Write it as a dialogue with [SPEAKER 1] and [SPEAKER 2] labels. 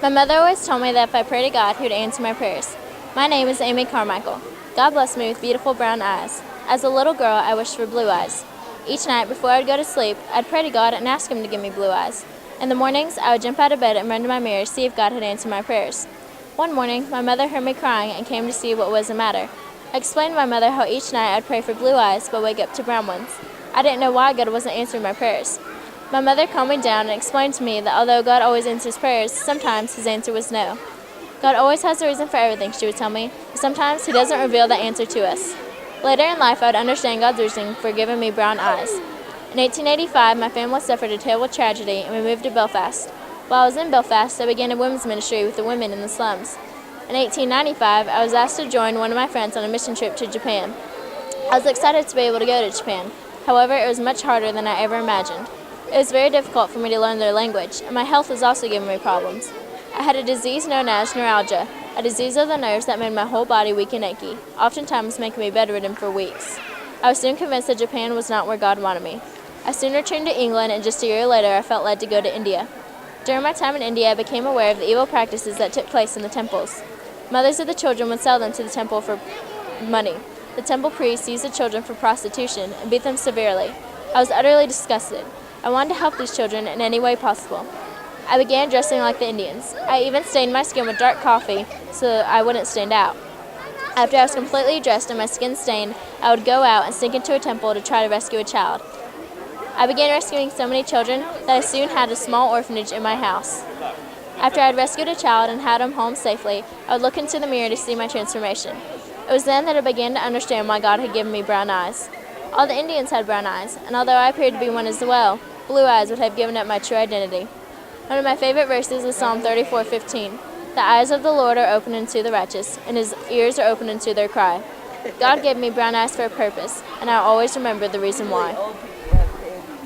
[SPEAKER 1] My mother always told me that if I prayed to God, He would answer my prayers. My name is Amy Carmichael. God blessed me with beautiful brown eyes. As a little girl, I wished for blue eyes. Each night, before I would go to sleep, I'd pray to God and ask Him to give me blue eyes. In the mornings, I would jump out of bed and run to my mirror to see if God had answered my prayers. One morning, my mother heard me crying and came to see what was the matter. I explained to my mother how each night I'd pray for blue eyes but wake up to brown ones. I didn't know why God wasn't answering my prayers. My mother calmed me down and explained to me that although God always answers prayers, sometimes His answer was no. God always has a reason for everything, she would tell me, but sometimes He doesn't reveal the answer to us. Later in life, I would understand God's reason for giving me brown eyes. In 1885, my family suffered a terrible tragedy and we moved to Belfast. While I was in Belfast, I began a women's ministry with the women in the slums. In 1895, I was asked to join one of my friends on a mission trip to Japan. I was excited to be able to go to Japan. However, it was much harder than I ever imagined. It was very difficult for me to learn their language, and my health was also giving me problems. I had a disease known as neuralgia, a disease of the nerves that made my whole body weak and achy, oftentimes making me bedridden for weeks. I was soon convinced that Japan was not where God wanted me. I soon returned to England, and just a year later I felt led to go to India. During my time in India, I became aware of the evil practices that took place in the temples. Mothers of the children would sell them to the temple for money. The temple priests used the children for prostitution and beat them severely. I was utterly disgusted. I wanted to help these children in any way possible. I began dressing like the Indians. I even stained my skin with dark coffee so I wouldn't stand out. After I was completely dressed and my skin stained, I would go out and sneak into a temple to try to rescue a child. I began rescuing so many children that I soon had a small orphanage in my house. After I had rescued a child and had him home safely, I would look into the mirror to see my transformation. It was then that I began to understand why God had given me brown eyes. All the Indians had brown eyes, and although I appeared to be one as well, blue eyes would have given up my true identity. One of my favorite verses is Psalm 34:15. The eyes of the Lord are open unto the righteous, and His ears are open unto their cry. God gave me brown eyes for a purpose, and I'll always remember the reason why.